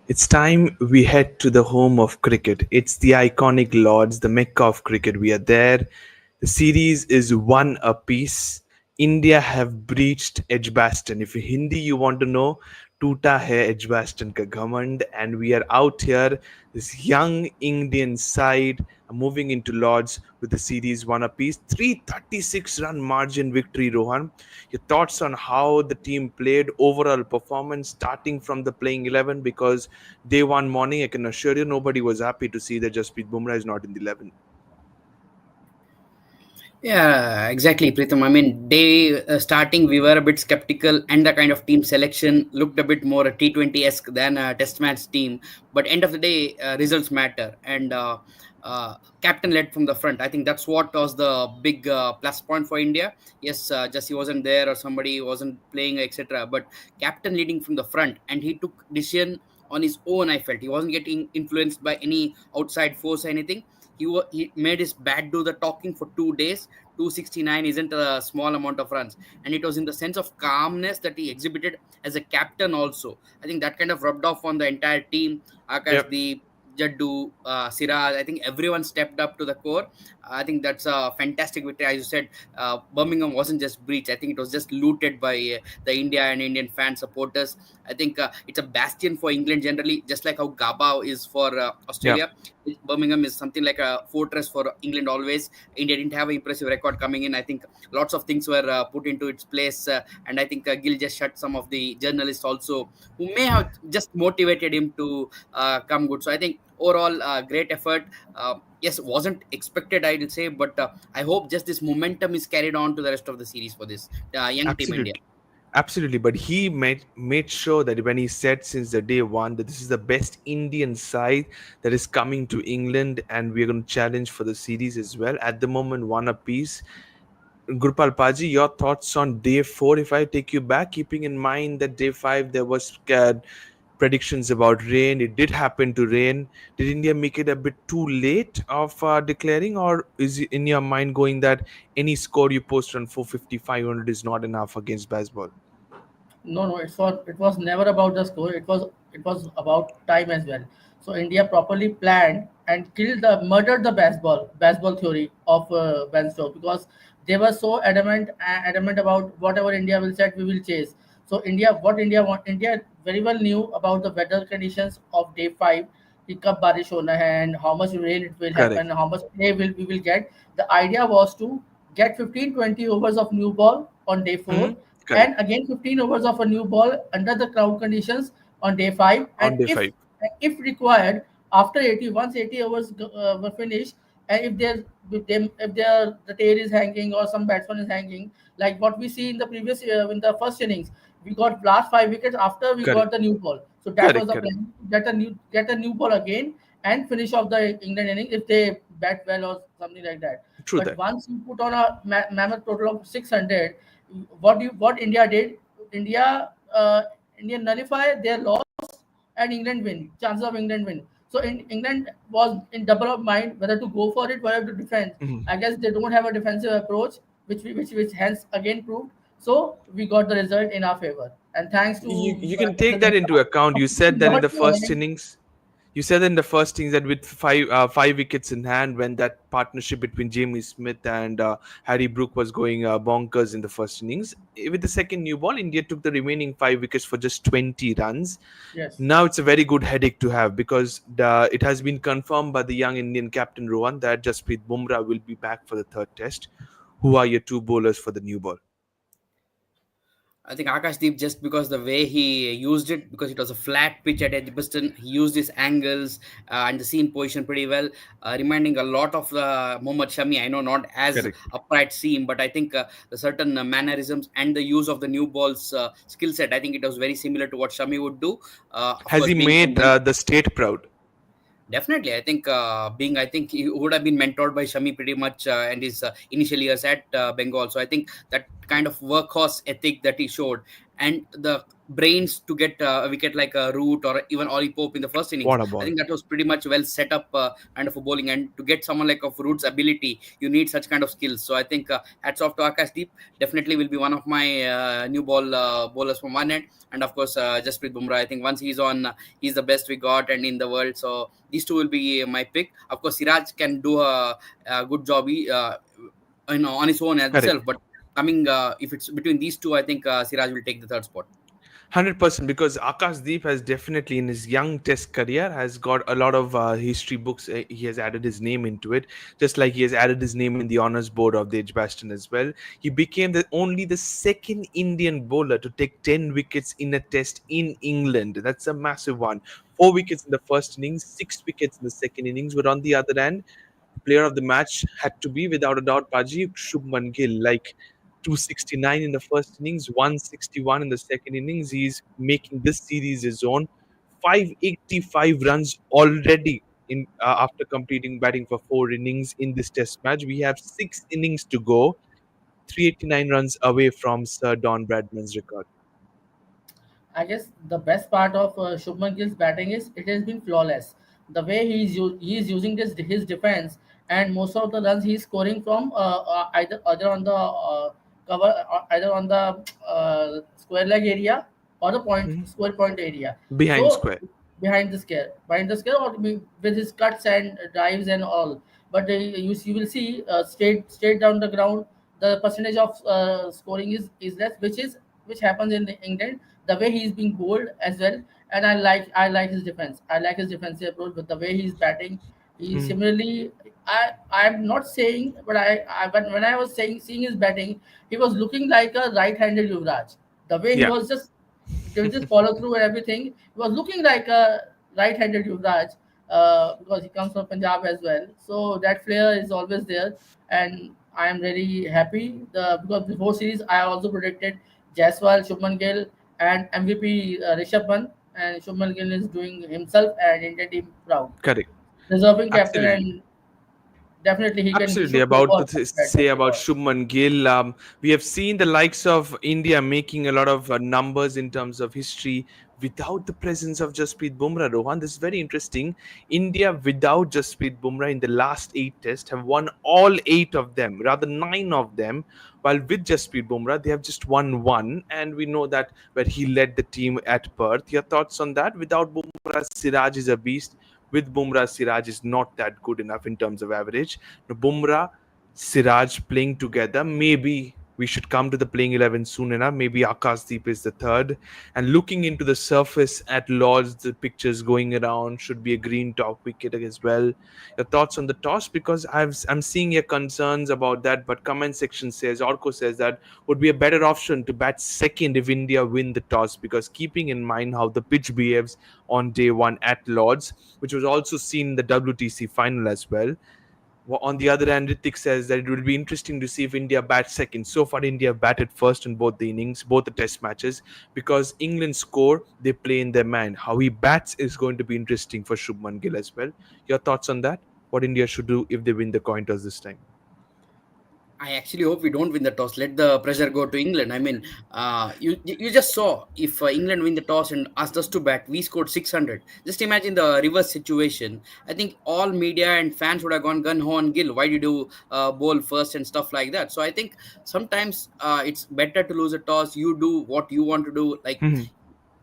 It's time we head to the home of cricket. It's the iconic Lords, the Mecca of cricket. We are there. The series is one apiece. India have breached Edgbaston. If in Hindi you want to know, Toota hai Edgbaston ka ghamand, and we are out here. This young Indian side are moving into Lords with the series one apiece. 336 run margin victory, Rohan. Your thoughts on how the team played, overall performance, starting from the playing 11, because day one morning, I can assure you, nobody was happy to see that Jasprit Bumrah is not in the 11. Yeah, exactly, Pritham. I mean, they starting we were a bit skeptical, and the kind of team selection looked a bit more T20-esque than a Test match team. But end of the day, results matter, and captain led from the front. I think that's what was the big plus point for India. Yes, Jesse wasn't there or somebody wasn't playing, etc. But captain leading from the front, and he took decision on his own. I felt he wasn't getting influenced by any outside force or anything. He made his bat do the talking for 2 days. 269 isn't a small amount of runs, and it was in the sense of calmness that he exhibited as a captain also. I think that kind of rubbed off on the entire team. Akash Yep. Deep, Jaddu, Siraj, I think everyone stepped up to the core. I think that's a fantastic victory. As you said, Birmingham wasn't just breached. I think it was just looted by the India and Indian fan supporters. I think it's a bastion for England generally, just like how Gaba is for Yeah. Australia. Birmingham is something like a fortress for England always. India didn't have an impressive record coming in. I think lots of things were put into its place, and I think Gill just shut some of the journalists also who may have just motivated him to come good. So I think overall, great effort. Yes, wasn't expected, I will say, but I hope just this momentum is carried on to the rest of the series for this young team India. Absolutely. Absolutely. But he made sure that when he said since the day one that this is the best Indian side that is coming to England and we're going to challenge for the series as well. At the moment, one apiece. Gurpal Paji, your thoughts on day four? If I take you back, keeping in mind that day five there was predictions about rain, it did happen to rain. Did India make it a bit too late of declaring, or is it in your mind going that any score you post on 450, 500 is not enough against Bazball? No, no, it was never about the score. It was about time as well. So India properly planned and murdered the baseball theory of Ben Stokes, because they were so adamant about whatever India will set, we will chase. So India very well knew about the weather conditions of day five. कि कब बारिश होना है and how much rain it will Correct. happen, how much play we will get. The idea was to get 15-20 overs of new ball on day Hmm. 4, Correct. and again 15 overs of a new ball under the crowd conditions on day 5, and On day if five. if required, after 80, once 80 overs were finished, and if the tail is hanging or some batsman is hanging, like what we see in the previous in the first innings, we got last 5 wickets after we Correct. got the new ball. So that was Correct. the Correct. plan: get a new ball again and finish off the England inning if they bat well or something like that. True But that. once you put on a mammoth total of 600, what India did, India India nullify their loss and England win. Chances of England win. So England was in double of mind whether to go for it, whether to defend. Mhm. I guess they don't have a defensive approach, which hence again proved. So we got the result in our favor. And thanks to You can take that into account. You said that in not the first innings. You said in the first innings that with five wickets in hand, when that partnership between Jamie Smith and Harry Brook was going bonkers in the first innings, with the second new ball, India took the remaining 5 wickets for just 20 runs. yes. Now it's a very good headache to have because it has been confirmed by the young Indian captain Rohan that Jasprit Bumrah will be back for the third test. Who are your two bowlers for the new ball? I think Akashdeep, just because the way he used it, because it was a flat pitch at Edgbaston, he used his angles and the seam position pretty well, reminding a lot of Mohammad Shami. I know not as Correct. upright seam, but I think the certain mannerisms and the use of the new ball's skill set, I think it was very similar to what Shami would do. Of Has course, he being from made one. the state proud? Definitely, I think he would have been mentored by Shami pretty much, and his initial years at Bengal. So I think that kind of workhorse ethic that he showed, and the brains to get a wicket like a Root or even Ollie Pope in the first innings. What a I ball. think that was pretty much well set up kind of a bowling. And to get someone like of Root's ability, you need such kind of skills. So I think hats off to Akashdeep. Definitely will be one of my new bowlers from one end. And of course, Jasprit Bumrah. I think once he's on, he's the best we got and in the world. So these two will be my pick. Of course, Siraj can do a good job. On his own Correct. itself, but coming if it's between these two, I think Siraj will take the third spot. 100%, because Akash Deep has definitely in his young test career has got a lot of history books. He has added his name into it, just like he has added his name in the honors board of the Edgbaston as well. He became only the second Indian bowler to take 10 wickets in a test in England. That's a massive one. 4 wickets in the first innings, 6 wickets in the second innings. But on the other hand, player of the match had to be, without a doubt, Paji, Shubman Gill. Like 269 in the first innings, 161 in the second innings. He's making this series his own. 585 runs already in after completing batting for 4 innings in this test match. We have 6 innings to go. 389 runs away from Sir Don Bradman's record. I guess the best part of Shubman Gill's batting is it has been flawless. The way he is using his defense, and most of the runs he's scoring from either on the cover, either on the square leg area or the point Mhm. square point area. Behind So square. behind the scare, or with his cuts and drives and all. But you will see straight down the ground, the percentage of scoring is less, which happens in England. The way he's being bowled as well, and I like his defense. I like his defensive approach, but the way he's batting, he Mhm. similarly. I'm not saying, but when I was saying seeing his batting, he was looking like a right-handed Yuvraj. The way he Yeah. was just follow through and everything. He was looking like a right-handed Yuvraj because he comes from Punjab as well. So that flair is always there, and I am really happy. Because before series, I also predicted Jaiswal, Shubman Gill, and MVP Rishabh Pant. And Shubman Gill is doing himself and Indian team proud. Correct. Deserving captain, Absolutely. and definitely he Absolutely. should play About for to that say about record. Shubman Gill, we have seen the likes of India making a lot of numbers in terms of history without the presence of Jasprit Bumrah. Rohan, this is very interesting. India without Jasprit Bumrah in the last 8 tests have won all 8 of them, rather 9 of them. While with Jasprit Bumrah, they have just won one, and we know that where he led the team at Perth. Your thoughts on that? Without Bumrah, Siraj is a beast. With Bumrah, Siraj is not that good enough in terms of average. Bumrah, Siraj playing together. Maybe we should come to the playing 11 soon enough. Maybe Akashdeep is the third. And looking into the surface at Lords, the pictures going around should be a green top wicket as well. Your thoughts on the toss? Because I'm seeing your concerns about that, but comment section says, Orko says that would be a better option to bat second if India win the toss, because keeping in mind how the pitch behaves on day one at Lords, which was also seen in the WTC final as well. On the other hand, Ritik says that it will be interesting to see if India bats second. So far, India batted first in both the innings, both the test matches, because England score, they play in their man. How he bats is going to be interesting for Shubman Gill as well. Your thoughts on that? What India should do if they win the coin toss this time? I actually hope we don't win the toss. Let the pressure go to England. I mean, you just saw if England win the toss and asked us to bat, we scored 600. Just imagine the reverse situation. I think all media and fans would have gone gun ho on Gill. Why did you bowl first and stuff like that? So I think sometimes it's better to lose a toss. You do what you want to do. Like Mhm.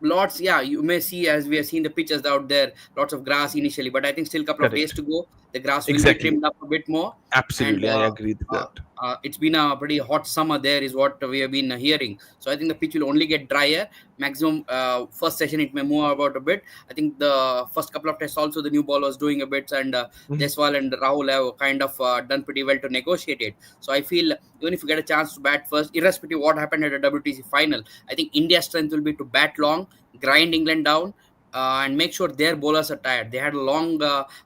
lots, yeah, you may see, as we have seen the pitches out there, lots of grass initially, but I think still a couple of days Correct. to go. The grass will be Exactly. trimmed up a bit more. And Absolutely. I agree with uh, that. it's been a pretty hot summer there, is what we have been hearing. So I think the pitch will only get drier. Maximum first session it may move about a bit. I think the first couple of tests also the new ball was doing a bit, and Mhm. Deswal and Rahul have kind of done pretty well to negotiate it. So I feel even if you get a chance to bat first, irrespective of what happened at the WTC final, I think India's strength will be to bat long, grind England down, and make sure their bowlers are tired. They had a long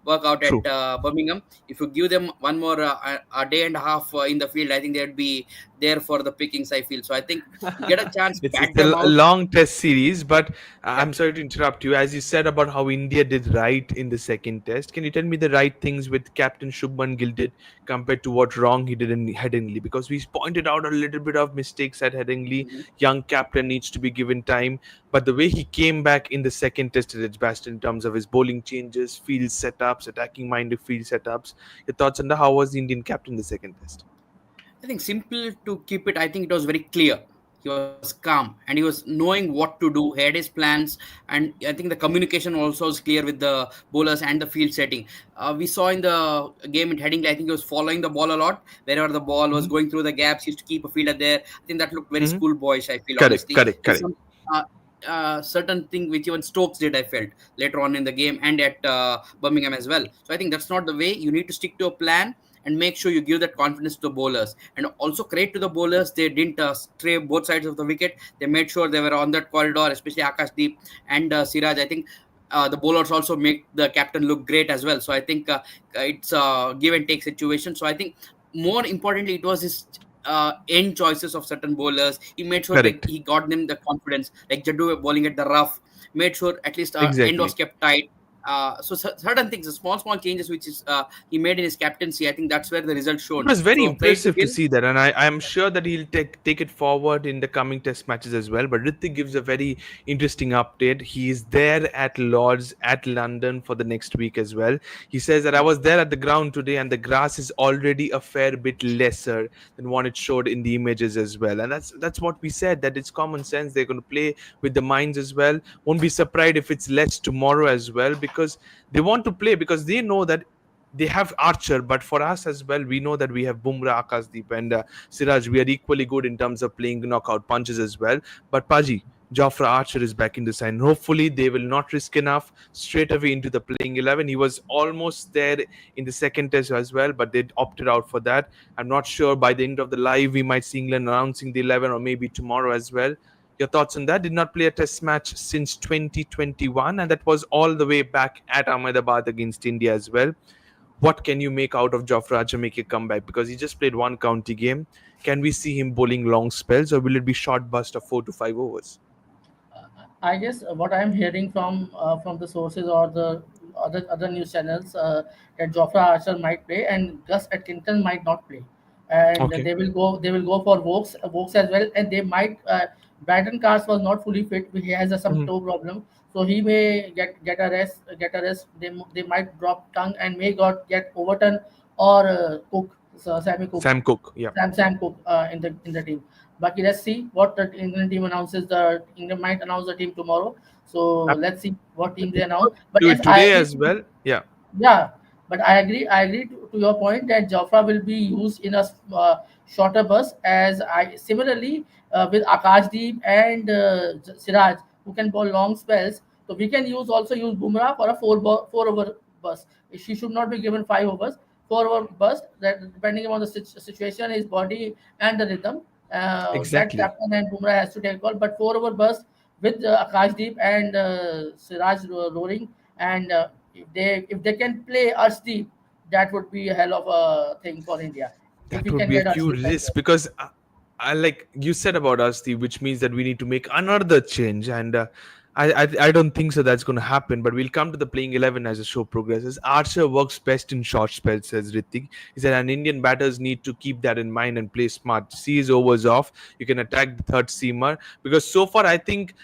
workout at True. Birmingham. If you give them one more a day and a half in the field, I think they'd be there for the pickings, I feel. So I think you get a chance, It's bat them a out. long test series, but Yeah. I'm sorry to interrupt you. As you said about how India did right in the second test, can you tell me the right things with Captain Shubman Gill did compared to what wrong he did in Headingley? Because we pointed out a little bit of mistakes at Headingley. Mhm. Young captain needs to be given time, but the way he came back in the second test at Edgbaston in terms of his bowling changes, field setups, attacking minded field setups. Your thoughts on the how was the Indian captain in the second test? I think simple to keep it. I think it was very clear. He was calm and he was knowing what to do. He had his plans, and I think the communication also was clear with the bowlers and the field setting. We saw in the game at Headingley, I think he was following the ball a lot. Wherever the ball was Hmm. going through the gaps, he used to keep a fielder there. I think that looked very Hmm. schoolboyish, I feel, Correct, honestly. correct, And correct. some certain thing which even Stokes did, I felt, later on in the game and at Birmingham as well. So I think that's not the way. You need to stick to a plan and make sure you give that confidence to the bowlers. And also credit to the bowlers, they didn't stray both sides of the wicket. They made sure they were on that corridor, especially Akashdeep and Siraj. I think the bowlers also make the captain look great as well. So I think it's a give and take situation. So I think more importantly, it was his end choices of certain bowlers. He made sure that Correct. he got them the confidence, like Jaddu bowling at the rough, made sure at least end was Exactly. kept tight. Certain things, the small changes which is he made in his captaincy, I think that's where the result It shown. was very So credit to impressive to Gill. see that, and I'm sure that he'll take it forward in the coming test matches as well. But Ritik gives a very interesting update. He is there at Lords at London for the next week as well. He says that I was there at the ground today, and the grass is already a fair bit lesser than what it showed in the images as well. And that's what we said, that it's common sense. They're going to play with the minds as well. Won't be surprised if it's less tomorrow as well, because they want to play, because they know that they have Archer, but for us as well, we know that we have Bumrah, Akashdeep, and Siraj. We are equally good in terms of playing knockout punches as well. But Paji, Jofra Archer is back in the side. Hopefully, they will not risk enough straight away into the playing 11. He was almost there in the second test as well, but they opted out for that. I'm not sure by the end of the live, we might see England announcing the 11 or maybe tomorrow as well. Your thoughts on that? Did not play a test match since 2021, and that was all the way back at Ahmedabad against India as well. What can you make out of Jofra Archer make a comeback? Because he just played one county game. Can we see him bowling long spells, or will it be short burst of 4 to 5 overs? I guess what I'm hearing from the sources or the other news channels, that Jofra Archer might play and Gus Atkinson might not play, and Okay. they will go for Vokes as well, and they might. Brandon Cars was not fully fit; he has some Mhm. toe problem, so he may get a rest. They might drop tongue and may get Overton or Cook, so Sammy Cook. Sam Cook. Yeah. Sam Cook in the team. But let's see what the England team announces. The England might announce the team tomorrow. So I'm let's see what team they looking announce. forward But to yes, it I today agree. as well. Yeah. Yeah, but I agree to your point that Jofra will be used in a shorter burst. As I similarly with Akashdeep and Siraj, who can bowl long spells. So we can also use Bumrah for a 4 over burst. She should not be given 5 overs. 4 over burst, that depending on the situation, his body and the rhythm. That Exactly. captain and Bumrah has to take call. But 4 over burst with Akashdeep and Siraj roaring, and if they can play Arshdeep, that would be a hell of a thing for India. If That we would can be a get huge Arshdeep as risk well. because I like you said about us, Steve, which means that we need to make another change, and I don't think so that's going to happen. But we'll come to the playing 11 as the show progresses. Archer works best in short spells, says Ritik. He said, and Indian batters need to keep that in mind and play smart. See his overs off. You can attack the third seamer because so far I think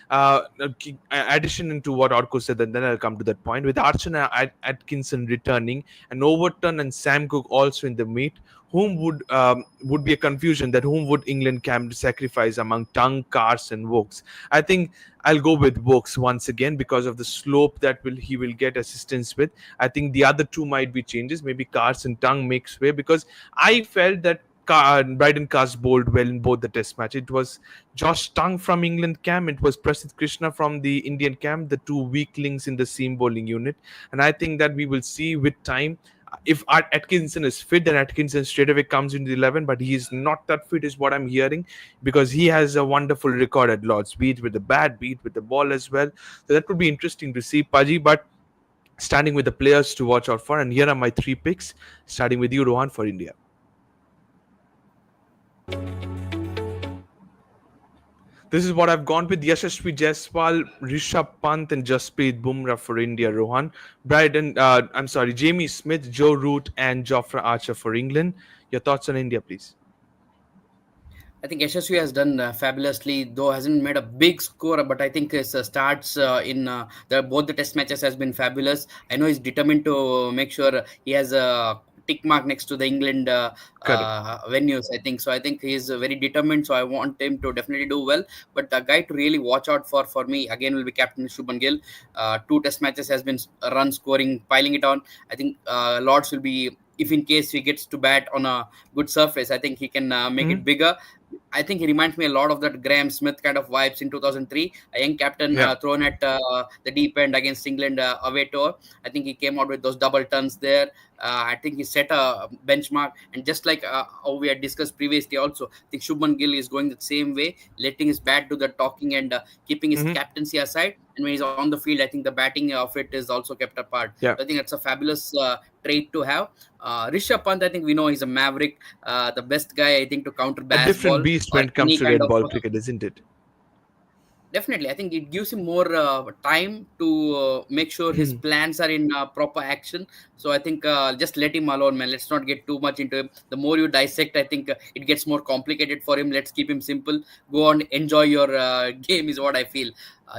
addition into what Orko said, and then I'll come to that point with Archer and Atkinson returning, and Overton and Sam Cook also in the meet. Whom would be a confusion that whom would England camp sacrifice among Tongue, Cars, and Vokes? I think I'll go with Vokes once again because of the slope that he will get assistance with. I think the other two might be changes. Maybe Cars and Tongue makes way because I felt that Bryden Cars bowled well in both the test match. It was Josh Tongue from England camp. It was Prasidh Krishna from the Indian camp, the two weaklings in the seam bowling unit. And I think that we will see with time if Atkinson is fit, then Atkinson straight away comes into the 11, but he is not that fit, is what I'm hearing, because he has a wonderful record at Lord's, be it with the bat, be it with the ball as well. So that would be interesting to see, Paji. But starting with the players to watch out for, and here are my 3 picks, starting with you, Rohan, for India. This is what I've gone with: Yashasvi Jaiswal, Rishabh Pant, and Jasprit Bumrah for India. Rohan, Jamie Smith, Joe Root, and Jofra Archer for England. Your thoughts on India, please. I think SSU has done fabulously, though hasn't made a big score. But I think his starts in both the test matches has been fabulous. I know he's determined to make sure he has a tick mark next to the England Correct. venues. I think so. I think he's very determined. So I want him to definitely do well. But the guy to really watch out for me again will be Captain Shubman Gill. Two test matches has been run scoring, piling it on. I think Lords will be. If in case he gets to bat on a good surface, I think he can make Hmm. it bigger. I think he reminds me a lot of that Graham Smith kind of vibes in 2003. A young captain Yeah. thrown at the deep end against England away tour. I think he came out with those double turns there. I think he set a benchmark. And just like how we had discussed previously, also, I think Shubman Gill is going the same way, letting his bat do the talking and keeping his Hmm. captaincy aside. And when he's on the field, I think the batting of it is also kept apart. Yeah. So I think that's a fabulous trait to have. Rishabh Pant, I think we know he's a maverick, the best guy I think to counter A different Bazball beast or when it comes any to kind red of ball cricket, isn't it? definitely. I think it gives him more time to make sure his Hmm. plans are in proper action. So I think just let him alone, man. Let's not get too much into him. The more you dissect, I think it gets more complicated for him. Let's keep him simple. Go on, enjoy your game is what I feel.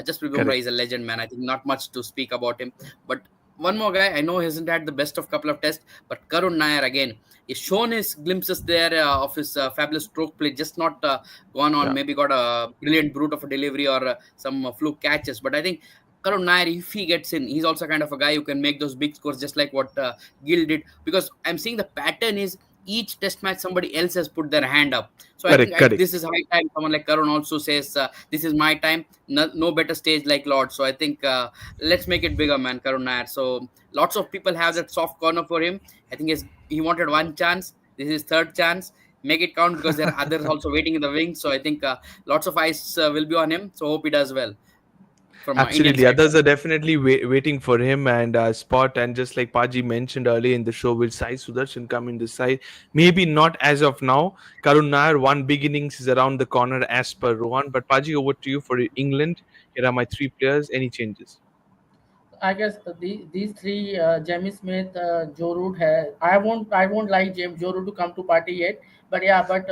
Just Bumrah Correct. is a legend, man. I think not much to speak about him. But one more guy, I know he hasn't had the best of couple of tests, but Karun Nair again. He's shown his glimpses there of his fabulous stroke play, just not gone on, Yeah. maybe got a brilliant brute of a delivery or some fluke catches. But I think Karun Nair, if he gets in, he's also kind of a guy who can make those big scores just like what Gill did. Because I'm seeing the pattern is each test match somebody else has put their hand up. So I think Correct. Correct. this is high time. Someone like Karun also says, this is my time. No, no better stage like Lord. So I think let's make it bigger, man, Karun Nair. So lots of people have that soft corner for him. I think he wanted one chance. This is third chance. Make it count because there are others also waiting in the wings. So I think lots of eyes will be on him. So hope he does well from Indian Absolutely. side. Others are definitely waiting for him and spot. And just like Paji mentioned earlier in the show, will Sai Sudarshan come in this side? Maybe not as of now. Karun Nair, one big innings is around the corner as per Rohan. But Paji, over to you for England. Here are my three players. Any changes? I guess these three, Jamie Smith, Joe Root has. I won't like Joe Root to come to party yet. But yeah, but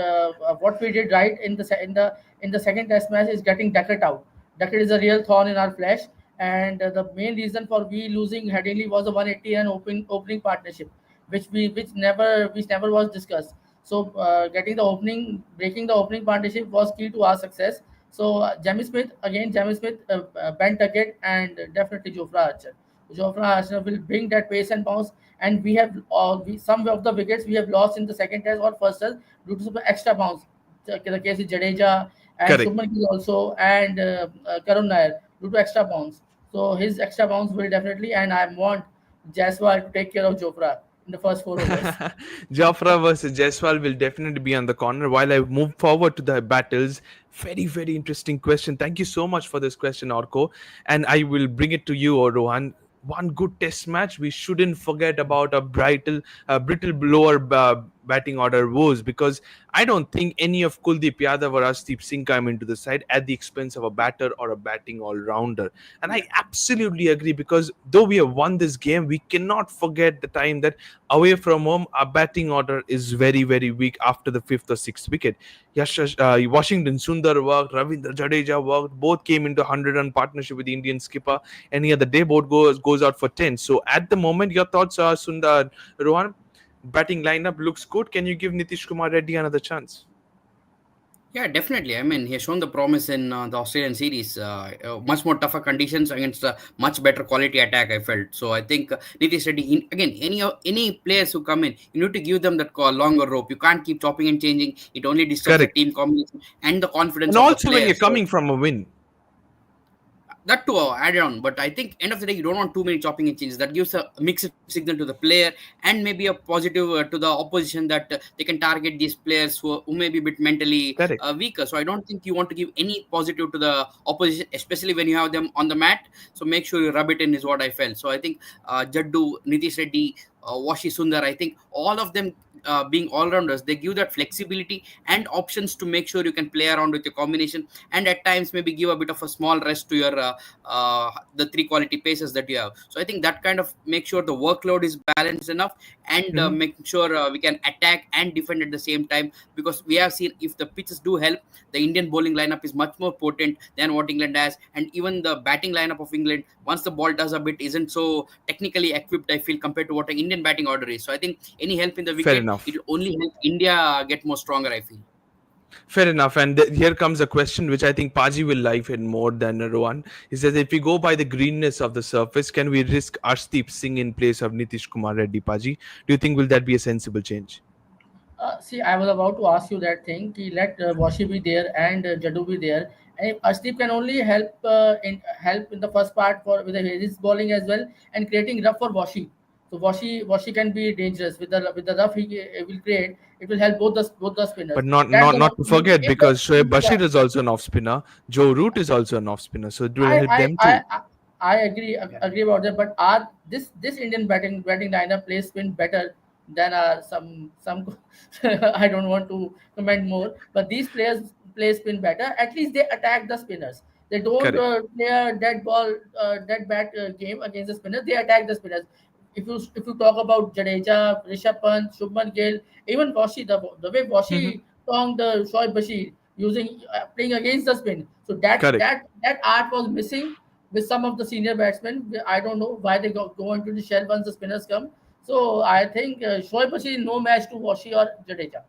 what we did right in the second test match is getting Duckett out. Duckett is a real thorn in our flesh, and the main reason for we losing Headingley was a 180 and opening partnership, which never was discussed. So getting the opening, breaking the opening partnership was key to our success. So Jamie Smith, Ben Tuckett, and definitely Jofra Archer. Jofra Archer will bring that pace and bounce. And some of the wickets we have lost in the second test or first test due to some extra bounce. The case is Jadeja and Correct. Shubman Gill also, and Karun Nair due to extra bounce. So his extra bounce will definitely, and I want Jaiswal to take care of Jofra in the first 4 overs. Jofra versus Jaiswal will definitely be on the corner. While I move forward to the battles, very, very interesting question. Thank you so much for this question, Orko. And I will bring it to you, Rohan. One good test match, we shouldn't forget about brittle lower batting order woes, because I don't think any of Kuldeep Yadav or Arshdeep Singh come into the side at the expense of a batter or a batting all rounder. And I absolutely agree, because though we have won this game, we cannot forget the time that away from home, our batting order is very, very weak after the fifth or sixth wicket. Washington Sundar worked, Ravindra Jadeja worked, both came into 100-run partnership with the Indian skipper. Any other day, both goes out for 10. So at the moment, your thoughts are, Sundar, Rohan? Batting lineup looks good. Can you give Nitish Kumar Reddy another chance? Yeah, definitely. I mean, he has shown the promise in the Australian series. Much more tougher conditions against a much better quality attack. I felt so. I think Nitish Reddy again. Any players who come in, you need to give them that longer rope. You can't keep chopping and changing. It only disturbs the Correct. team combination and the confidence And of the also when you're players. So coming from a win. that too added on, but I think end of the day you don't want too many chopping and changes. That gives a mixed signal to the player and maybe a positive to the opposition, that they can target these players who may be a bit mentally Correct. weaker. So I don't think you want to give any positive to the opposition, especially when you have them on the mat. So make sure you rub it in is what I felt. So I think Jaddu, Nitish Reddy, Washi Sundar, I think all of them being all rounders, they give that flexibility and options to make sure you can play around with your combination, and at times maybe give a bit of a small rest to your the three quality paces that you have. So I think that kind of make sure the workload is balanced enough, and Hmm. make sure we can attack and defend at the same time, because we have seen if the pitches do help, the Indian bowling lineup is much more potent than what England has, and even the batting lineup of England, once the ball does a bit, isn't so technically equipped, I feel, compared to what an Indian batting order is. So I think any help in the Fair wicket, it enough. will only help India get more stronger, I feel. Fair enough. And here comes a question which I think Paji will like it more than Rohan. He says, if we go by the greenness of the surface, can we risk Arshdeep Singh in place of Nitish Kumar Reddy, Paji? Do you think will that be a sensible change? See, I was about to ask you that thing. Ki let Washi be there and Jadu be there. And if Ashdeep can only help in the first part for with his bowling as well and creating rough for Washi. So Washi can be dangerous with the rough he will create. It will help both the spinners. But not That's not the not one to thing. forget, If the because Shoaib yeah, Bashir is also an off spinner. Joe Root is also an off spinner, so it will I help I them I too. I I agree about that. But are this Indian batting lineup plays spin better than some I don't want to comment more. But these players play spin better. At least they attack the spinners. They don't Correct. play a dead bat game against the spinners. They attack the spinners. If you talk about Jadeja, Rishabh Pant, Shubman Gill, even Washi, the way Hmm. Washi song the Shoaib Bashir using playing against the spin. So that Correct. that that art was missing with some of the senior batsmen. I don't know why they go into the shell once the spinners come. So I think Shoaib Bashir is no match to Washi or Jadeja.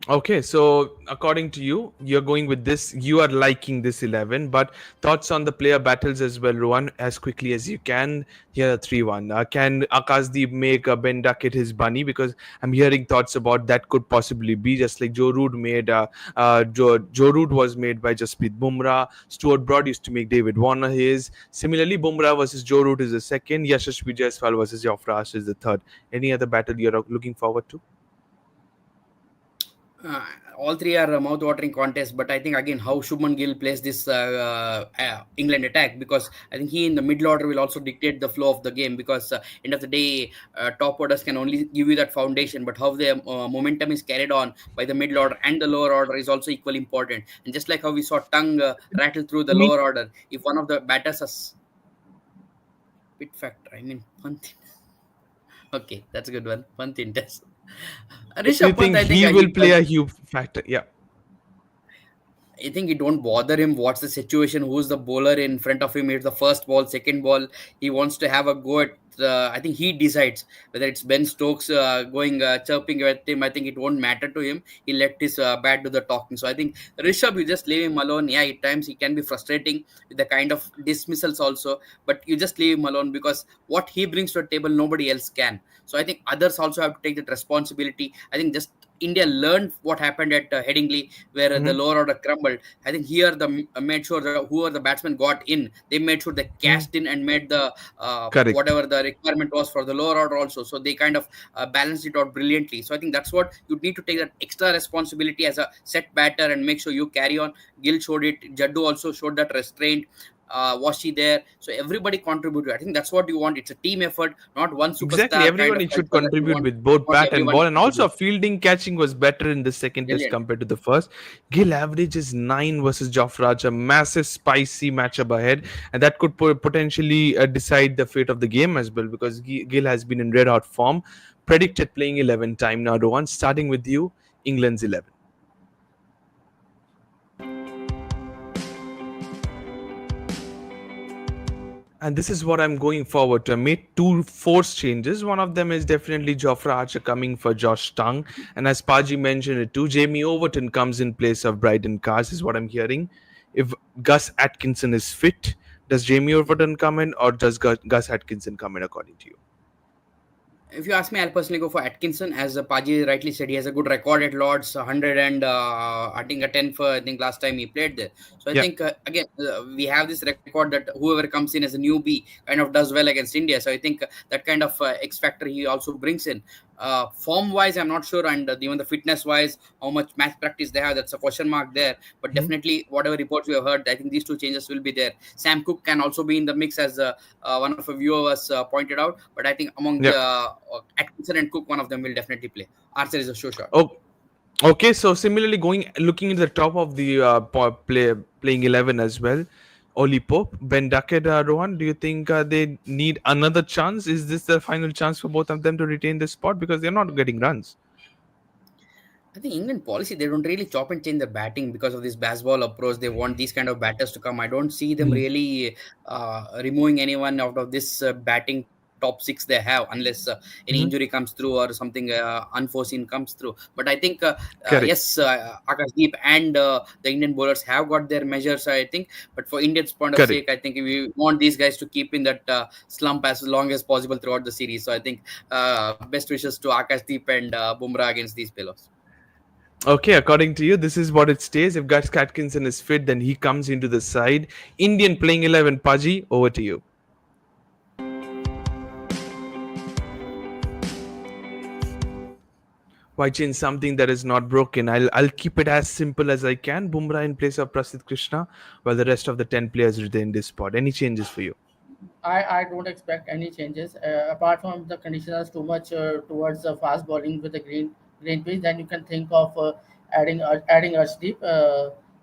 Okay, so according to you, you're going with this. You are liking this 11, but thoughts on the player battles as well, Rohan, as quickly as you can. Here, 3-1. Can Akasdeep make Ben Duckett his bunny? Because I'm hearing thoughts about that could possibly be just like Joe Root made. Joe Root was made by Jasprit Bumrah. Stuart Broad used to make David Warner his. Similarly, Bumrah versus Joe Root is the second. Yashasvi Jaiswal versus Jofra Archer is the third. Any other battle you're looking forward to? Uh, all three are mouth-watering contests, but I think again how Shubman Gill plays this England attack, because I think he in the middle order will also dictate the flow of the game, because end of the day, top orders can only give you that foundation, but how the momentum is carried on by the middle order and the lower order is also equally important. And just like how we saw Tongue rattle through the lower order, if one of the batters has pit factor, I mean, okay, that's a good one. Pantin test. So you Rishabh Pant, think I think he will he play does. a huge factor? Yeah. I think it don't bother him what's the situation, who's the bowler in front of him. It's the first ball, second ball. He wants to have a go at. I think he decides whether it's Ben Stokes going chirping at him. I think it won't matter to him. He let his bat do the talking. So I think Rishabh, you just leave him alone. Yeah, at times he can be frustrating with the kind of dismissals also, but you just leave him alone, because what he brings to the table, nobody else can. So I think others also have to take that responsibility. I think just India learned what happened at Headingley, where the Hmm. lower order crumbled. I think here the made sure that whoever the batsmen got in, they made sure they Hmm. cashed in and made the Correct. whatever the requirement was for the lower order also. So they kind of balanced it out brilliantly. So I think that's what you need to take that extra responsibility as a set batter and make sure you carry on. Gill showed it. Jaddu also showed that restraint. Washi there, so everybody contributed. I think that's what you want. It's a team effort, not one Exactly. superstar kind of Everybody should culture that you contribute want. with both Want bat and everyone ball. to And also, contribute. fielding catching was better in the second test Brilliant. compared to the first. Gill averages 9 versus Jofra Archer. Massive, spicy matchup ahead. And that could potentially decide the fate of the game as well, because Gill has been in red hot form. Predicted playing 11 time now, Rohan. Starting with you, England's 11. And this is what I'm going forward to. I made two force changes. One of them is definitely Jofra Archer coming for Josh Tongue. And as Paji mentioned it too, Jamie Overton comes in place of Bryden Cars, is what I'm hearing. If Gus Atkinson is fit, does Jamie Overton come in, or does Gus Atkinson come in according to you? If you ask me, I'll personally go for Atkinson. As Paji rightly said, he has a good record at Lords, 100 and I think a 10 for I think last time he played there. So I Yeah. think again we have this record that whoever comes in as a newbie kind of does well against India. So I think that kind of X factor he also brings in. Form wise, I'm not sure, and even the fitness wise, how much match practice they have, that's a question mark there. But Mhm. definitely, whatever reports we have heard, I think these two changes will be there. Sam Cook can also be in the mix, as one of the viewers pointed out. But I think among Yeah. Atkinson and Cook, one of them will definitely play. Archer is a sure shot. Oh, okay. So similarly, looking into the top of the playing 11 as well. Oli Pope, Ben Duckett, Rohan. Do you think they need another chance? Is this the final chance for both of them to retain this spot because they're not getting runs? I think England policy, they don't really chop and change the batting because of this baseball approach. They want these kind of batters to come. I don't see them Mhm. really removing anyone out of this batting top six they have, unless any Mhm. injury comes through or something unforeseen comes through. But I think Correct. yes, Akashdeep and the Indian bowlers have got their measures, I think. But for India's point of Correct. sake, I think we want these guys to keep in that slump as long as possible throughout the series. So I think best wishes to Akashdeep and Bumrah against these fellows. Okay, according to you, this is what it stays. If Gus Atkinson is fit, then he comes into the side. Indian playing 11, Paji, over to you. Why change something that is not broken? I'll keep it as simple as I can. Bumrah in place of Prasidh Krishna, while the rest of the 10 players retain this spot. Any changes for you? I don't expect any changes apart from the conditioners too much towards the fast bowling with the green pitch. Then you can think of adding Arshdeep.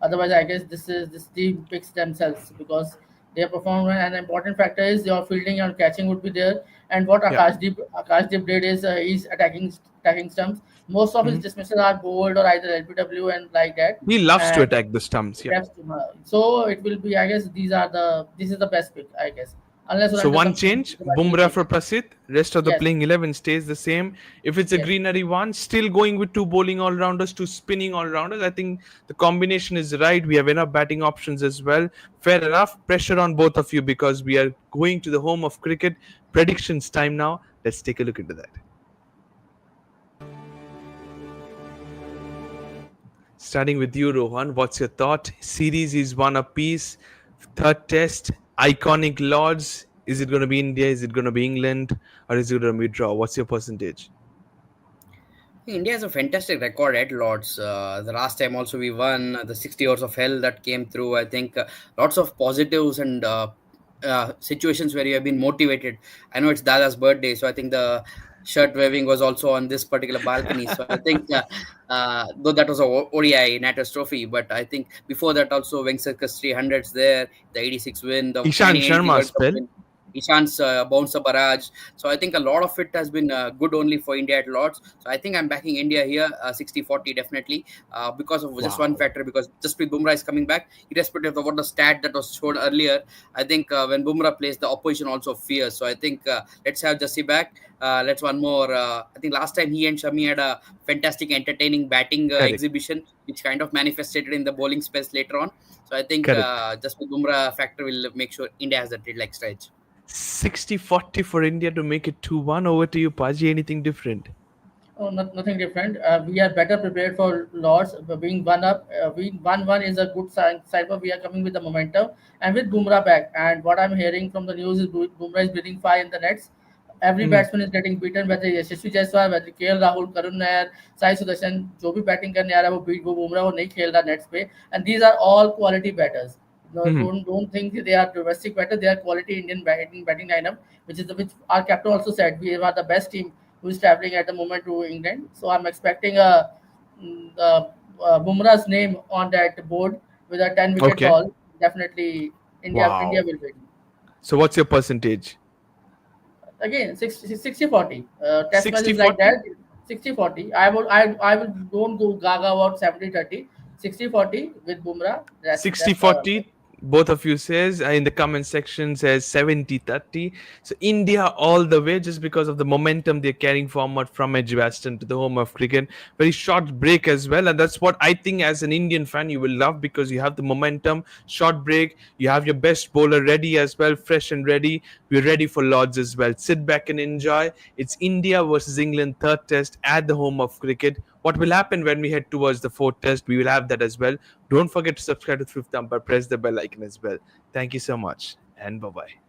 Otherwise, I guess this team picks themselves because their performance, and an important factor is your fielding and catching would be there. And what Yeah. Akashdeep did is he's attacking stumps. Most of his Mhm. dismissals are bowled or either LBW and like that. He loves to And attack the stumps. Yeah. that's so it will be. I guess this is the best pick. I guess unless or So until one something change, dramatically Bumrah for changes. Prasidh. Rest of the Yes, playing 11 stays the same. If it's a yes. greenery one, still going with two bowling all rounders, two spinning all rounders. I think the combination is right. We have enough batting options as well. Fair enough. Pressure on both of you because we are going to the home of cricket. Predictions time now. Let's take a look into that. Starting with you, Rohan, what's your thought? Series is one apiece. Third test, iconic Lords. Is it going to be India? Is it going to be England? Or is it going to be draw? What's your percentage? India has a fantastic record at Lords. The last time also we won the 60 hours of hell that came through. I think lots of positives and situations where you have been motivated. I know it's Dada's birthday, so I think the shirt waving was also on this particular balcony. So I think, though that was a ODI Natos trophy, but I think before that also Venkat's 300s there, the 86 win, the Ishan 1983 Sharma World Cup spell. win. Ishan's bouncer barrage. So I think a lot of it has been good only for India at Lords. So I think I'm backing India here 60-40 definitely because of just one Wow. factor, because Jasprit Bumrah is coming back irrespective of what the stat that was shown earlier. I think when Bumrah plays, the opposition also fears. So I think let's have Jassi back. Let's one more. I think last time he and Shami had a fantastic, entertaining batting Correct. exhibition, which kind of manifested in the bowling space later on. So I think Correct. Jasprit Bumrah factor will make sure India has that like stretch. 60-40 for India to make it 2-1. Over to you, Paji. Anything different? Oh, nothing different. We are better prepared for Lords. Being one up, being 1-1 is a good sign. But we are coming with the momentum and with Bumrah back. And what I'm hearing from the news is Bumrah is breathing fire in the nets. Every Mhm. batsman is getting beaten, whether Yashasvi Jaiswal, whether KL Rahul, Karun Nair, Sai Sudarshan, जो भी batting करने आ रहा है वो beat वो बुमराह वो नहीं खेल रहा नेट्स पे. And these are all quality batters. No, Mhm. don't think they are domestic batters. They are quality Indian batting lineup, which our captain also said we are the best team who is traveling at the moment to England. So I'm expecting Bumrah's name on that board with a 10 wicket Okay. haul. Definitely, India Wow. will win. So what's your percentage? Again 60-40. Test match is like 60-40? that. 60-40. I will don't go gaga about 70-30. 60-40 with Bumrah. That's the 60-40, both of you says in the comment section says 70-30. So India all the way just because of the momentum they're carrying forward from Edgbaston to the home of cricket. Very short break as well, and that's what I think as an Indian fan you will love because you have the momentum, short break, you have your best bowler ready as well, fresh and ready. We're ready for Lords as well. Sit back and enjoy. It's India versus England third test at the home of cricket. What will happen when we head towards the fourth test? We will have that as well. Don't forget to subscribe to Fifth Umpire. Press the bell icon as well. Thank you so much, and bye bye.